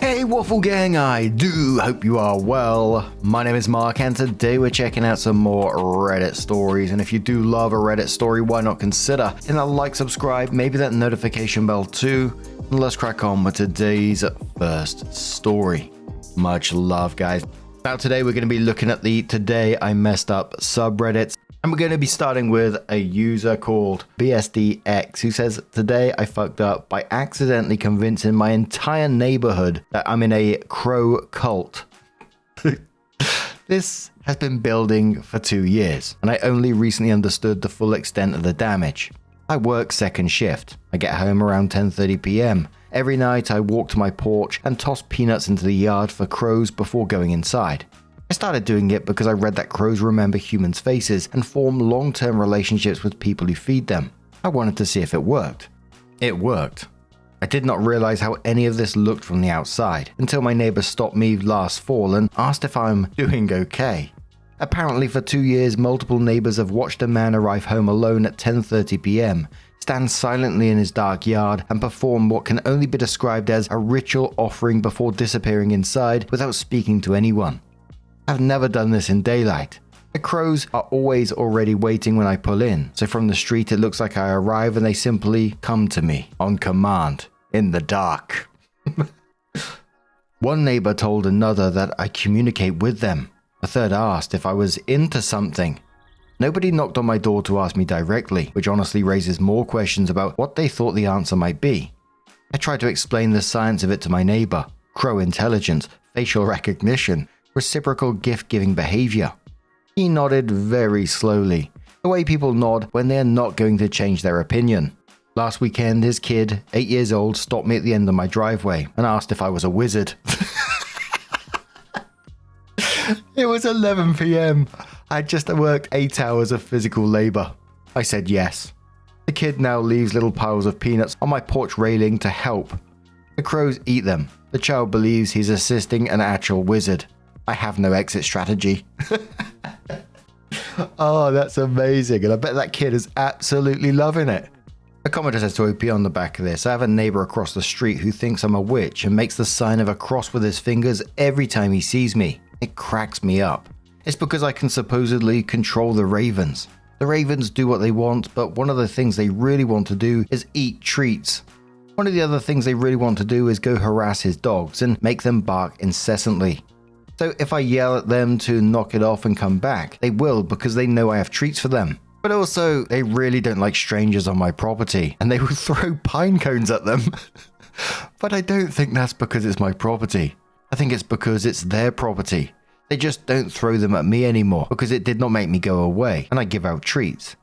Hey Waffle Gang, I do hope you are well. My name is Mark and today we're checking out some more Reddit stories, and if you do love a Reddit story, why not consider hitting that like, subscribe, maybe that notification bell too, and let's crack on with today's first story. Much love, guys. Now today we're going to be looking at the Today I Messed Up subreddits. And we're going to be starting with a user called bsd-x who says, today I fucked up by accidentally convincing my entire neighborhood that I'm in a crow cult. This has been building for 2 years, and I only recently understood the full extent of the damage. I work second shift. I get home around 10:30 p.m. Every night I walk to my porch and toss peanuts into the yard for crows before going inside. I started doing it because I read that crows remember humans' faces and form long-term relationships with people who feed them. I wanted to see if it worked. It worked. I did not realize how any of this looked from the outside until my neighbor stopped me last fall and asked if I'm doing okay. Apparently for 2 years, multiple neighbors have watched a man arrive home alone at 10:30 p.m., stand silently in his dark yard, and perform what can only be described as a ritual offering before disappearing inside without speaking to anyone. I've never done this in daylight. The crows are always already waiting when I pull in, so from the street it looks like I arrive and they simply come to me on command in the dark. One neighbor told another that I communicate with them. A third asked if I was into something. Nobody knocked on my door to ask me directly, which honestly raises more questions about what they thought the answer might be. I tried to explain the science of it to my neighbor: crow intelligence, facial recognition, reciprocal gift-giving behavior. He nodded very slowly, the way people nod when they are not going to change their opinion. Last weekend, his kid, 8 years old, stopped me at the end of my driveway and asked if I was a wizard. It was 11 p.m. I had just worked 8 hours of physical labor. I said yes. The kid now leaves little piles of peanuts on my porch railing to help. The crows eat them. The child believes he's assisting an actual wizard. I have no exit strategy. Oh, that's amazing. And I bet that kid is absolutely loving it. A commenter says to OP on the back of this, I have a neighbor across the street who thinks I'm a witch and makes the sign of a cross with his fingers every time he sees me. It cracks me up. It's because I can supposedly control the ravens. The ravens do what they want, but one of the things they really want to do is eat treats. One of the other things they really want to do is go harass his dogs and make them bark incessantly. So if I yell at them to knock it off and come back, they will because they know I have treats for them. But also, they really don't like strangers on my property, and they will throw pine cones at them. But I don't think that's because it's my property. I think it's because it's their property. They just don't throw them at me anymore because it did not make me go away, and I give out treats.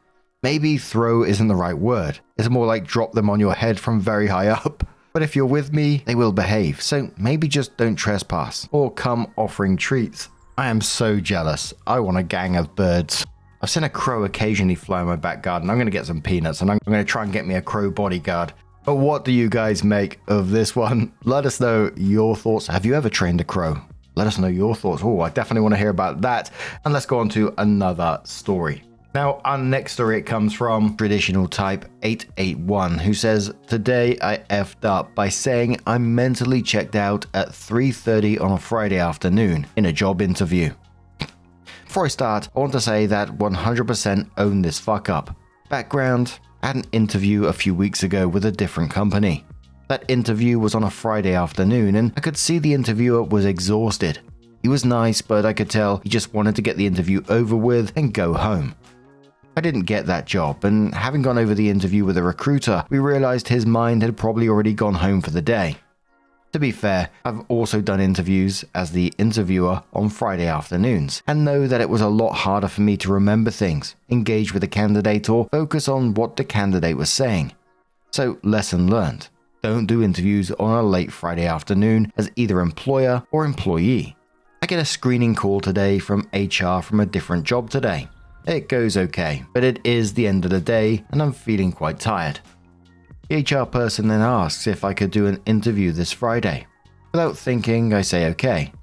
Maybe throw isn't the right word. It's more like drop them on your head from very high up. But if you're with me, they will behave, so maybe just don't trespass, or come offering treats. I am so jealous. I want a gang of birds. I've seen a crow occasionally fly in my back garden. I'm going to get some peanuts, and I'm going to try and get me a crow bodyguard. But what do you guys make of this one? Let us know your thoughts. Have you ever trained a crow? Let us know your thoughts. Oh, I definitely want to hear about that. And let's go on to another story. Now, our next story, it comes from traditional type 881, who says, today I effed up by saying I'm mentally checked out at 3:30 on a Friday afternoon in a job interview. Before I start, I want to say that 100% own this fuck up. Background, I had an interview a few weeks ago with a different company. That interview was on a Friday afternoon, and I could see the interviewer was exhausted. He was nice, but I could tell he just wanted to get the interview over with and go home. I didn't get that job, and having gone over the interview with a recruiter, we realized his mind had probably already gone home for the day. To be fair, I've also done interviews as the interviewer on Friday afternoons, and know that it was a lot harder for me to remember things, engage with the candidate, or focus on what the candidate was saying. So, lesson learned. Don't do interviews on a late Friday afternoon as either employer or employee. I get a screening call today from HR from a different job today. It goes okay, but it is the end of the day and I'm feeling quite tired. The HR person then asks if I could do an interview this Friday. Without thinking, I say okay.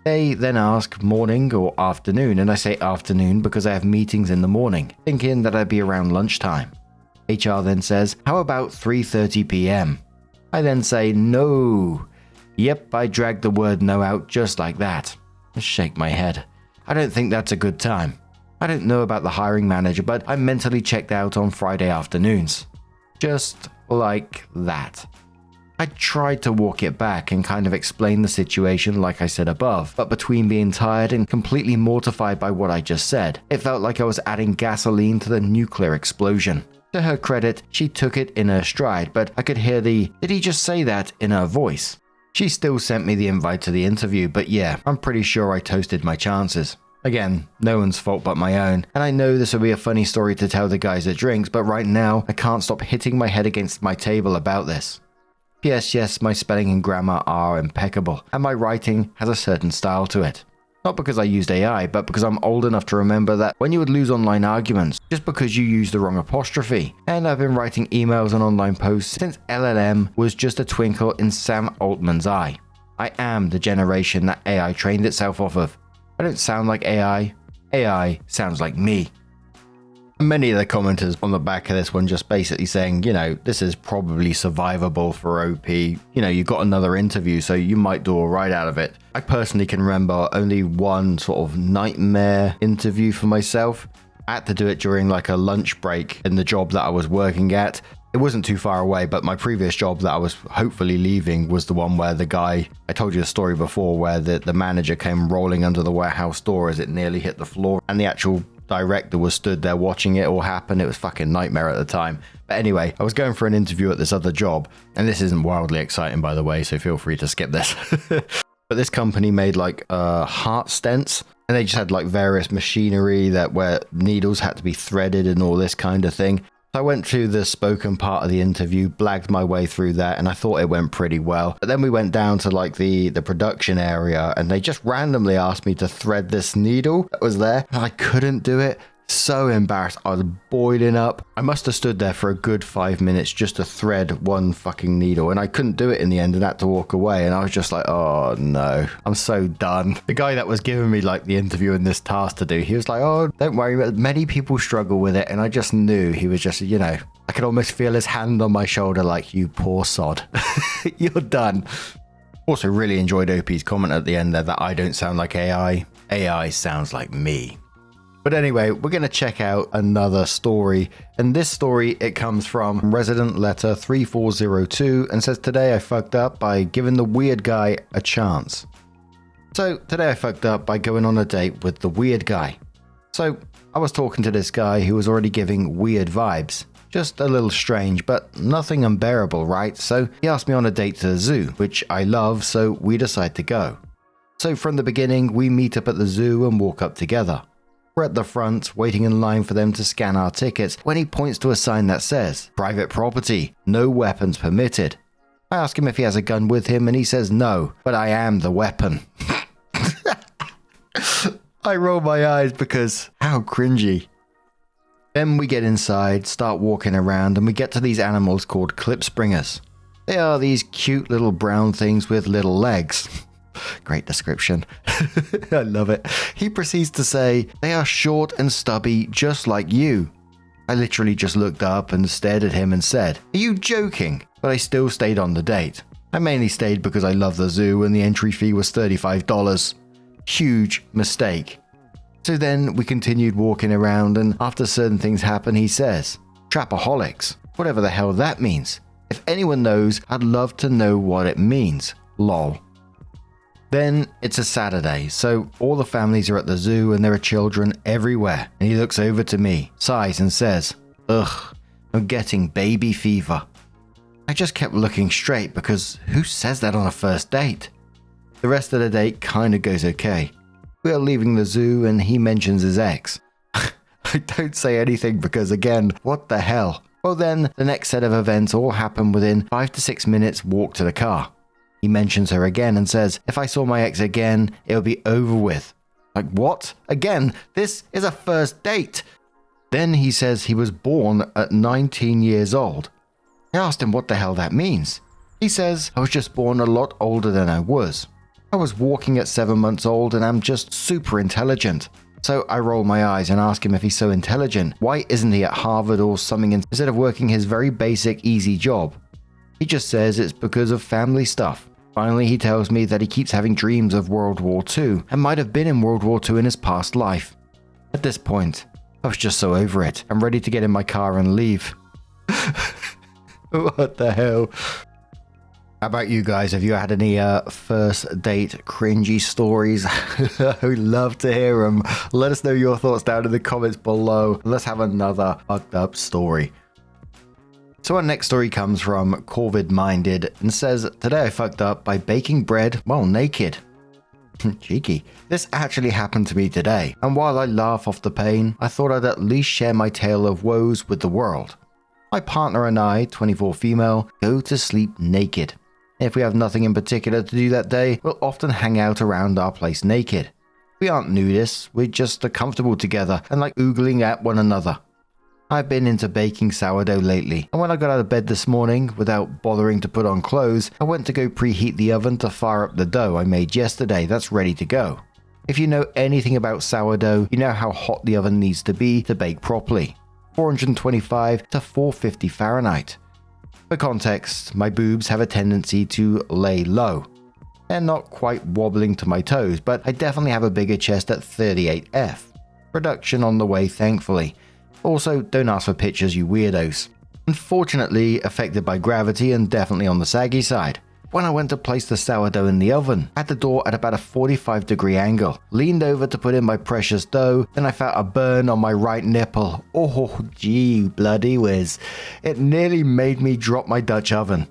They then ask morning or afternoon, and I say afternoon because I have meetings in the morning, thinking that I'd be around lunchtime. HR then says, how about 3:30 p.m.? I then say no. Yep, I dragged the word no out just like that. I shake my head. I don't think that's a good time. I don't know about the hiring manager, but I'm mentally checked out on Friday afternoons. Just like that. I tried to walk it back and kind of explain the situation like I said above, but between being tired and completely mortified by what I just said, it felt like I was adding gasoline to the nuclear explosion. To her credit, she took it in her stride, but I could hear the "did he just say that" in her voice. She still sent me the invite to the interview, but yeah, I'm pretty sure I toasted my chances. Again, no one's fault but my own, and I know this will be a funny story to tell the guys at drinks, but right now, I can't stop hitting my head against my table about this. Yes, my spelling and grammar are impeccable, and my writing has a certain style to it. Not because I used AI, but because I'm old enough to remember that when you would lose online arguments just because you used the wrong apostrophe. And I've been writing emails and online posts since LLM was just a twinkle in Sam Altman's eye. I am the generation that AI trained itself off of. I don't sound like AI. AI sounds like me. Many of the commenters on the back of this one just basically saying, this is probably survivable for OP. You got another interview, so you might do all right out of it. I personally can remember only one sort of nightmare interview for myself. I had to do it during like a lunch break in the job that I was working at. It wasn't too far away, but my previous job that I was hopefully leaving was the one where the guy, I told you the story before, where the manager came rolling under the warehouse door as it nearly hit the floor, and the actual director was stood there watching it all happen. It was fucking nightmare at the time. But anyway, I was going for an interview at this other job, and this isn't wildly exciting, by the way, so feel free to skip this. But this company made like heart stents, and they just had like various machinery where needles had to be threaded and all this kind of thing. So I went through the spoken part of the interview, blagged my way through that, and I thought it went pretty well. But then we went down to like the production area, and they just randomly asked me to thread this needle that was there, and I couldn't do it. So embarrassed. I was boiling up. I must have stood there for a good 5 minutes just to thread one fucking needle, and I couldn't do it in the end and had to walk away. And I was just like, oh no, I'm so done. The guy that was giving me like the interview and this task to do, he was like, oh, don't worry, many people struggle with it. And I just knew he was just, I could almost feel his hand on my shoulder like, you poor sod. You're done. Also really enjoyed OP's comment at the end there that I don't sound like AI. AI sounds like me. But anyway, we're going to check out another story. And this story, it comes from Resident Letter 3402 and says, today I fucked up by giving the weird guy a chance. So today I fucked up by going on a date with the weird guy. So I was talking to this guy who was already giving weird vibes. Just a little strange, but nothing unbearable, right? So he asked me on a date to the zoo, which I love, so we decide to go. So from the beginning, we meet up at the zoo and walk up together. We're at the front, waiting in line for them to scan our tickets, when he points to a sign that says, private property, no weapons permitted. I ask him if he has a gun with him, and he says no, but I am the weapon. I roll my eyes because how cringy. Then we get inside, start walking around, and we get to these animals called klipspringers. They are these cute little brown things with little legs. Great description. I love it. He proceeds to say, they are short and stubby just like you. I literally just looked up and stared at him and said, are you joking? But I still stayed on the date. I mainly stayed because I love the zoo and the entry fee was $35. Huge mistake. So then we continued walking around, and after certain things happen, he says, trapaholics, whatever the hell that means. If anyone knows, I'd love to know what it means. Lol. Then it's a Saturday, so all the families are at the zoo and there are children everywhere. And he looks over to me, sighs and says, ugh, I'm getting baby fever. I just kept looking straight because who says that on a first date? The rest of the date kind of goes okay. We are leaving the zoo and he mentions his ex. I don't say anything because again, what the hell? Well then, the next set of events all happen within 5 to 6 minutes walk to the car. He mentions her again and says, if I saw my ex again, it'll be over with. Like what? Again, this is a first date. Then he says he was born at 19 years old. I asked him what the hell that means. He says, I was just born a lot older than I was. I was walking at 7 months old and I'm just super intelligent. So I roll my eyes and ask him if he's so intelligent, why isn't he at Harvard or something instead of working his very basic, easy job? He just says it's because of family stuff. Finally, he tells me that he keeps having dreams of World War II and might have been in World War II in his past life. At this point, I was just so over it. I'm ready to get in my car and leave. What the hell? How about you guys? Have you had any first date cringy stories? I would love to hear them. Let us know your thoughts down in the comments below. Let's have another fucked up story. So our next story comes from Corvid Minded and says, today I fucked up by baking bread while naked. Cheeky. This actually happened to me today, and while I laugh off the pain, I thought I'd at least share my tale of woes with the world. My partner and I, 24 female, go to sleep naked. If we have nothing in particular to do that day, we'll often hang out around our place naked. We aren't nudists, we're just comfortable together and like oogling at one another. I've been into baking sourdough lately, and when I got out of bed this morning, without bothering to put on clothes, I went to go preheat the oven to fire up the dough I made yesterday that's ready to go. If you know anything about sourdough, you know how hot the oven needs to be to bake properly. 425 to 450 Fahrenheit. For context, my boobs have a tendency to lay low. They're not quite wobbling to my toes, but I definitely have a bigger chest at 38F. Production on the way, thankfully. Also, don't ask for pictures, you weirdos. Unfortunately, affected by gravity and definitely on the saggy side. When I went to place the sourdough in the oven, had the door at about a 45-degree angle, leaned over to put in my precious dough, then I felt a burn on my right nipple. Oh, gee, bloody whiz. It nearly made me drop my Dutch oven.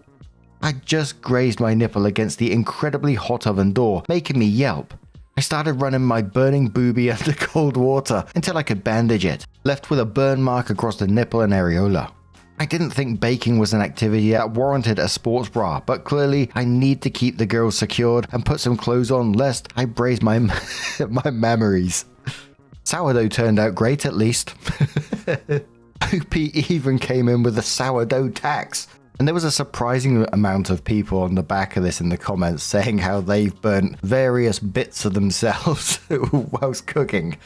I just grazed my nipple against the incredibly hot oven door, making me yelp. I started running my burning boobie under cold water until I could bandage it, left with a burn mark across the nipple and areola. I didn't think baking was an activity that warranted a sports bra, but clearly I need to keep the girls secured and put some clothes on lest I braise my memories. Sourdough turned out great at least. OP even came in with a sourdough tax. And there was a surprising amount of people on the back of this in the comments saying how they've burnt various bits of themselves whilst cooking.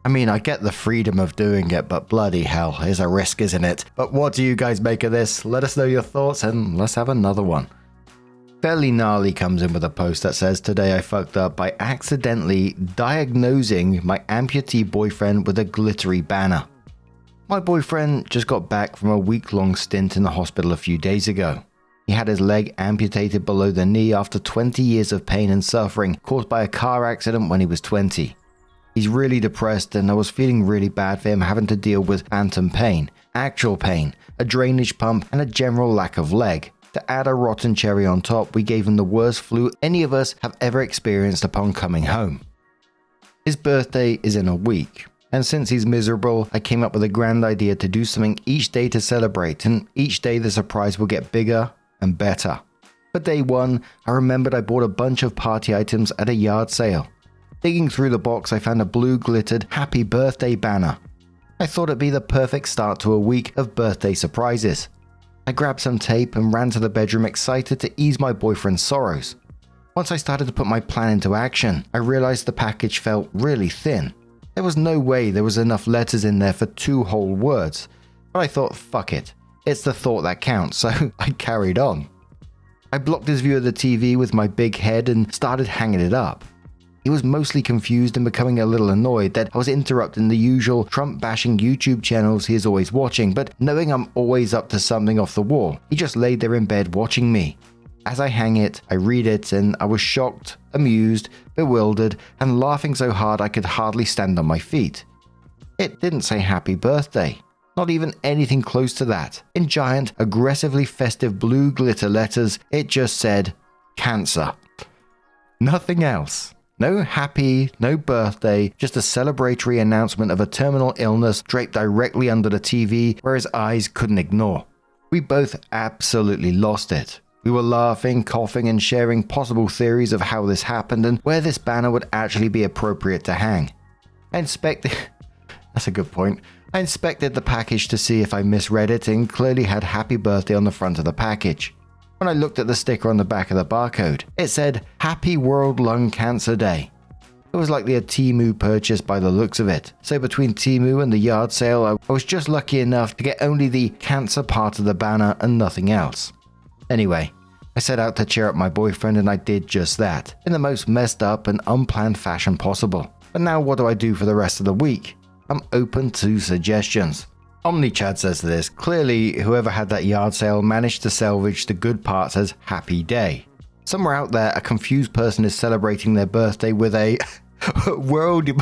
I mean, I get the freedom of doing it, but bloody hell, it's a risk, isn't it? But what do you guys make of this? Let us know your thoughts and let's have another one. Fairlygnarly comes in with a post that says, today I fucked up by accidentally diagnosing my amputee boyfriend with a glittery banner. My boyfriend just got back from a week-long stint in the hospital a few days ago. He had his leg amputated below the knee after 20 years of pain and suffering caused by a car accident when he was 20. He's really depressed and I was feeling really bad for him having to deal with phantom pain, actual pain, a drainage pump and a general lack of leg. To add a rotten cherry on top, we gave him the worst flu any of us have ever experienced upon coming home. His birthday is in a week. And since he's miserable, I came up with a grand idea to do something each day to celebrate, and each day the surprise will get bigger and better. For day one, I remembered I bought a bunch of party items at a yard sale. Digging through the box, I found a blue glittered happy birthday banner. I thought it'd be the perfect start to a week of birthday surprises. I grabbed some tape and ran to the bedroom excited to ease my boyfriend's sorrows. Once I started to put my plan into action, I realized the package felt really thin. There was no way there was enough letters in there for 2 whole words, but I thought, fuck it, it's the thought that counts, so I carried on. I blocked his view of the TV with my big head and started hanging it up. He was mostly confused and becoming a little annoyed that I was interrupting the usual Trump-bashing YouTube channels he is always watching, but knowing I'm always up to something off the wall, he just laid there in bed watching me. As I hang it, I read it, and I was shocked, amused, bewildered, and laughing so hard I could hardly stand on my feet. It didn't say happy birthday. Not even anything close to that. In giant, aggressively festive blue glitter letters, it just said, cancer. Nothing else. No happy, no birthday, just a celebratory announcement of a terminal illness draped directly under the TV where his eyes couldn't ignore. We both absolutely lost it. We were laughing, coughing, and sharing possible theories of how this happened and where this banner would actually be appropriate to hang. That's a good point. I inspected the package to see if I misread it and clearly had happy birthday on the front of the package. When I looked at the sticker on the back of the barcode, it said Happy World Lung Cancer Day. It was likely a Temu purchase by the looks of it. So between Temu and the yard sale, I was just lucky enough to get only the cancer part of the banner and nothing else. Anyway, I set out to cheer up my boyfriend and I did just that, in the most messed up and unplanned fashion possible. But now what do I do for the rest of the week? I'm open to suggestions. OmniChad says to this, clearly whoever had that yard sale managed to salvage the good parts as happy day. Somewhere out there, a confused person is celebrating their birthday with a world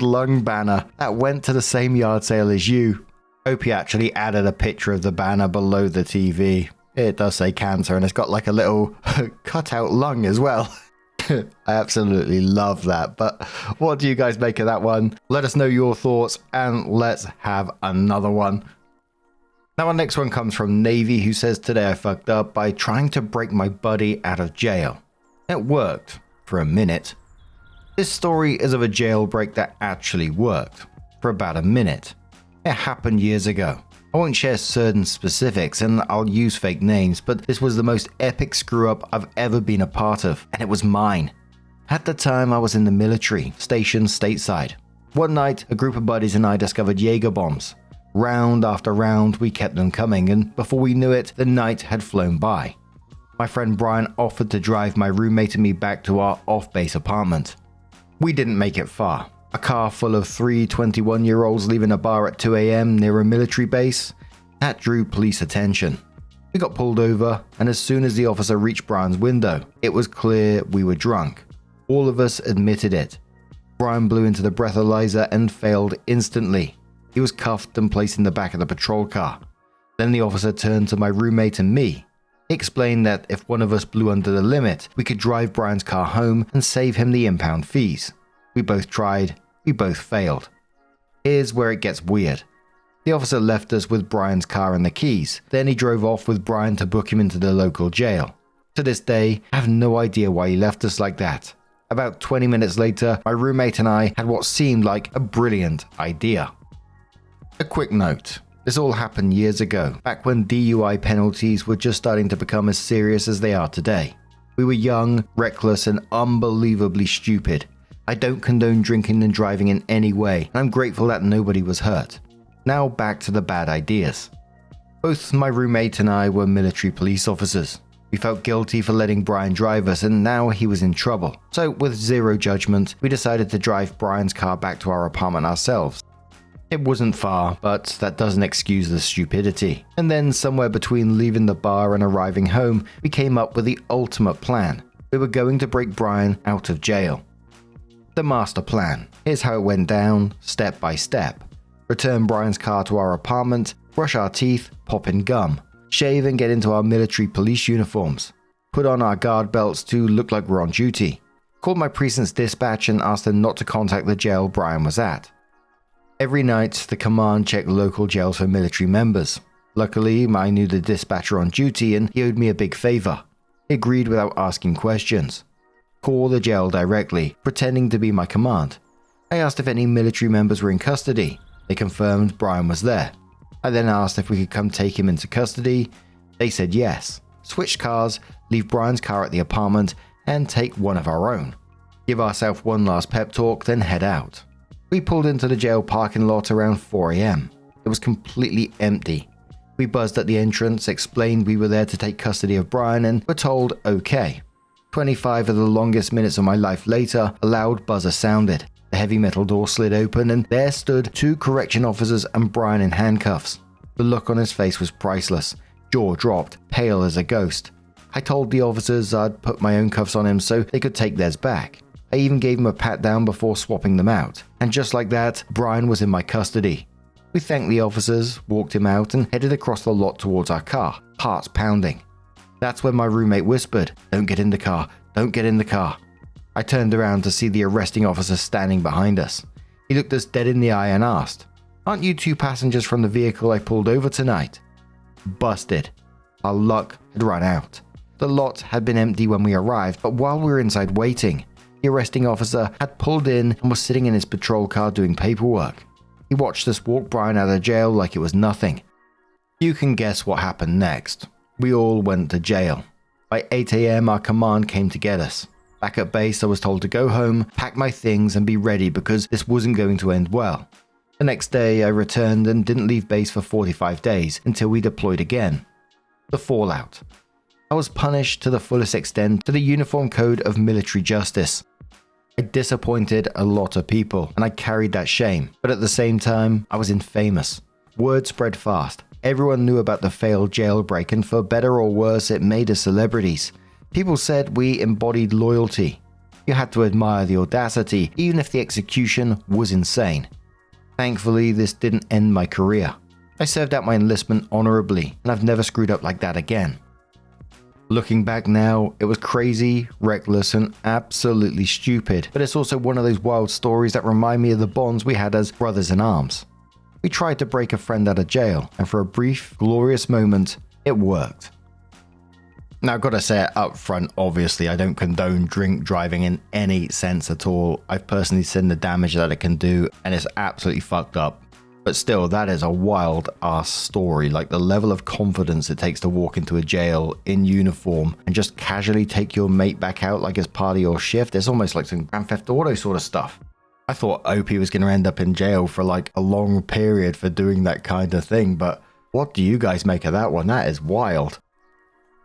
lung banner that went to the same yard sale as you. Hope he actually added a picture of the banner below the TV. It does say cancer and it's got like a little cutout lung as well. I absolutely love that. But what do you guys make of that one? Let us know your thoughts and let's have another one. Now our next one comes from Navy, who says, today I fucked up by trying to break my buddy out of jail. It worked for a minute. This story is of a jailbreak that actually worked for about a minute. It happened years ago. I won't share certain specifics and I'll use fake names, but this was the most epic screw up I've ever been a part of, and it was mine. At the time I was in the military, stationed stateside. One night, a group of buddies and I discovered Jaeger bombs. Round after round, we kept them coming, and before we knew it, the night had flown by. My friend Brian offered to drive my roommate and me back to our off-base apartment. We didn't make it far. A car full of three 21-year-olds leaving a bar at 2 a.m. near a military base? That drew police attention. We got pulled over, and as soon as the officer reached Brian's window, it was clear we were drunk. All of us admitted it. Brian blew into the breathalyzer and failed instantly. He was cuffed and placed in the back of the patrol car. Then the officer turned to my roommate and me. He explained that if one of us blew under the limit, we could drive Brian's car home and save him the impound fees. We both tried. We both failed. Here's where it gets weird. The officer left us with Brian's car and the keys. Then he drove off with Brian to book him into the local jail. To this day, I have no idea why he left us like that. About 20 minutes later, my roommate and I had what seemed like a brilliant idea. A quick note. This all happened years ago, back when DUI penalties were just starting to become as serious as they are today. We were young, reckless, and unbelievably stupid. I don't condone drinking and driving in any way, and I'm grateful that nobody was hurt. Now back to the bad ideas. Both my roommate and I were military police officers. We felt guilty for letting Brian drive us, and now he was in trouble. So with zero judgment, we decided to drive Brian's car back to our apartment ourselves. It wasn't far, but that doesn't excuse the stupidity. And then somewhere between leaving the bar and arriving home, we came up with the ultimate plan. We were going to break Brian out of jail. The master plan. Here's how it went down, step by step. Return Brian's car to our apartment, brush our teeth, pop in gum, shave and get into our military police uniforms, put on our guard belts to look like we're on duty, called my precinct's dispatch and asked them not to contact the jail Brian was at. Every night, the command checked local jails for military members. Luckily, I knew the dispatcher on duty and he owed me a big favor. He agreed without asking questions. Call the jail directly, pretending to be my command. I asked if any military members were in custody. They confirmed Brian was there. I then asked if we could come take him into custody. They said yes. Switch cars, leave Brian's car at the apartment, and take one of our own. Give ourselves one last pep talk, then head out. We pulled into the jail parking lot around 4 a.m. It was completely empty. We buzzed at the entrance, explained we were there to take custody of Brian, and were told okay. 25 of the longest minutes of my life later, a loud buzzer sounded. The heavy metal door slid open and there stood 2 correction officers and Brian in handcuffs. The look on his face was priceless. Jaw dropped, pale as a ghost. I told the officers I'd put my own cuffs on him so they could take theirs back. I even gave him a pat down before swapping them out. And just like that, Brian was in my custody. We thanked the officers, walked him out, and headed across the lot towards our car, hearts pounding. That's when my roommate whispered, "Don't get in the car, don't get in the car." I turned around to see the arresting officer standing behind us. He looked us dead in the eye and asked, "Aren't you 2 passengers from the vehicle I pulled over tonight?" Busted. Our luck had run out. The lot had been empty when we arrived, but while we were inside waiting, the arresting officer had pulled in and was sitting in his patrol car doing paperwork. He watched us walk Brian out of jail like it was nothing. You can guess what happened next. We all went to jail. By 8 a.m. our command came to get us. Back at base, I was told to go home, pack my things and be ready because this wasn't going to end well. The next day I returned and didn't leave base for 45 days until we deployed again. The fallout. I was punished to the fullest extent to the Uniform Code of Military Justice. I disappointed a lot of people, and I carried that shame, but at the same time, I was infamous. Word spread fast. Everyone knew about the failed jailbreak, and for better or worse, it made us celebrities. People said we embodied loyalty. You had to admire the audacity, even if the execution was insane. Thankfully, this didn't end my career. I served out my enlistment honorably, and I've never screwed up like that again. Looking back now, it was crazy, reckless, and absolutely stupid, but it's also one of those wild stories that remind me of the bonds we had as brothers in arms. We tried to break a friend out of jail, and for a brief, glorious moment, it worked. Now, I've got to say it up front, obviously, I don't condone drink driving in any sense at all. I've personally seen the damage that it can do, and it's absolutely fucked up. But still, that is a wild-ass story, like the level of confidence it takes to walk into a jail in uniform and just casually take your mate back out like it's part of your shift. It's almost like some Grand Theft Auto sort of stuff. I thought OP was going to end up in jail for like a long period for doing that kind of thing, but what do you guys make of that one? That is wild.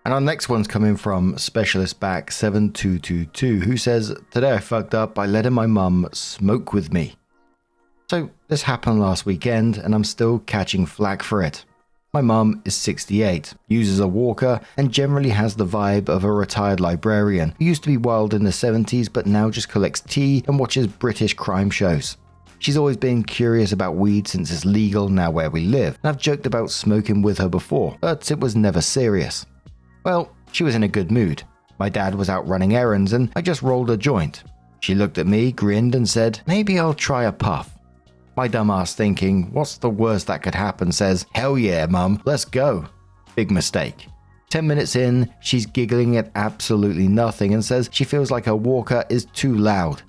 And our next one's coming from Specialist Back 7222, who says, "Today I fucked up by letting my mum smoke with me." So this happened last weekend, and I'm still catching flack for it. My mum is 68, uses a walker, and generally has the vibe of a retired librarian who used to be wild in the 70s but now just collects tea and watches British crime shows. She's always been curious about weed since it's legal now where we live, and I've joked about smoking with her before, but it was never serious. Well, she was in a good mood. My dad was out running errands and I just rolled a joint. She looked at me, grinned, and said, "Maybe I'll try a puff." My dumb ass thinking, what's the worst that could happen, says, "Hell yeah, mum, let's go." Big mistake. 10 minutes in, she's giggling at absolutely nothing and says she feels like her walker is too loud.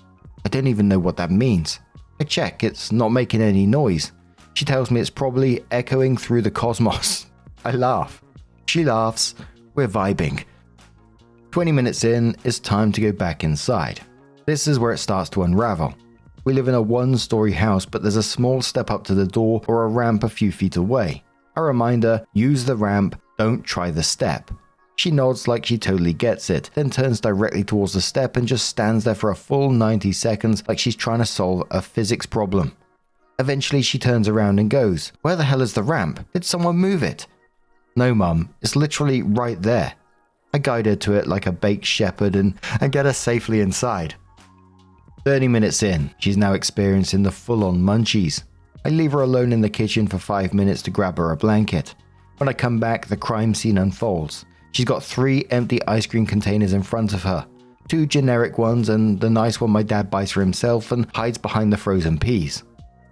I don't even know what that means. I check, it's not making any noise. She tells me it's probably echoing through the cosmos. I laugh. She laughs. We're vibing. 20 minutes in, it's time to go back inside. This is where it starts to unravel. We live in a one-story house, but there's a small step up to the door or a ramp a few feet away. A reminder, use the ramp, don't try the step. She nods like she totally gets it, then turns directly towards the step and just stands there for a full 90 seconds like she's trying to solve a physics problem. Eventually she turns around and goes, "Where the hell is the ramp? Did someone move it?" "No, mum, it's literally right there." I guide her to it like a baked shepherd and get her safely inside. 30 minutes in, she's now experiencing the full-on munchies. I leave her alone in the kitchen for 5 minutes to grab her a blanket. When I come back, the crime scene unfolds. She's got 3 empty ice cream containers in front of her. 2 generic ones and the nice one my dad buys for himself and hides behind the frozen peas.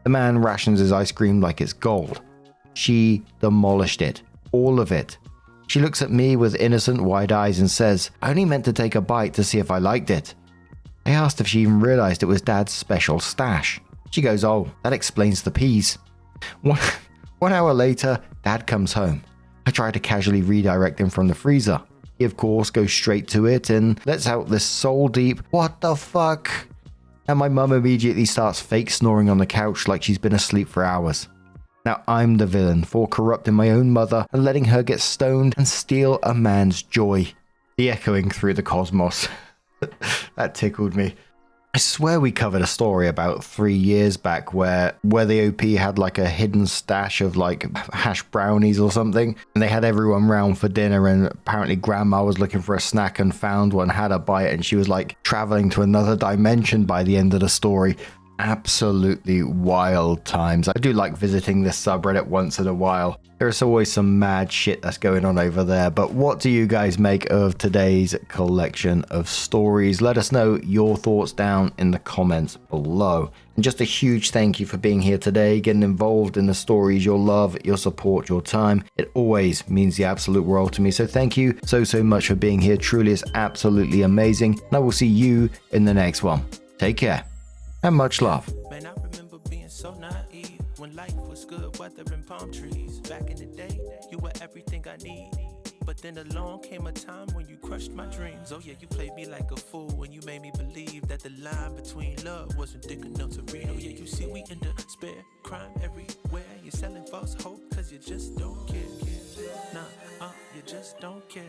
The man rations his ice cream like it's gold. She demolished it. All of it. She looks at me with innocent wide eyes and says, "I only meant to take a bite to see if I liked it." I asked if she even realized it was Dad's special stash. She goes, "Oh, that explains the peas." One hour later, Dad comes home. I try to casually redirect him from the freezer. He of course goes straight to it and lets out this soul deep, "What the fuck?" And my mum immediately starts fake snoring on the couch like she's been asleep for hours. Now I'm the villain for corrupting my own mother and letting her get stoned and steal a man's joy. The echoing through the cosmos. That tickled me. I swear we covered a story about 3 years back where the OP had like a hidden stash of like hash brownies or something, and they had everyone round for dinner, and apparently grandma was looking for a snack and found one, had a bite, and she was like traveling to another dimension by the end of the story. Absolutely wild times. I do like visiting this subreddit once in a while. There's always some mad shit that's going on over there. But what do you guys make of today's collection of stories? Let us know your thoughts down in the comments below. And just a huge thank you for being here today, getting involved in the stories, your love, your support, your time. It always means the absolute world to me. So thank you so much for being here. Truly, it's absolutely amazing. And I will see you in the next one. Take care. And much love. Man, I remember being so naive when life was good, weather and palm trees. Back in the day, you were everything I need. But then along came a time when you crushed my dreams. Oh yeah, you played me like a fool when you made me believe that the line between love wasn't thick enough to read. Oh yeah, you see we in despair, crime everywhere. You're selling false hope cause you just don't care. Nah. You just don't care.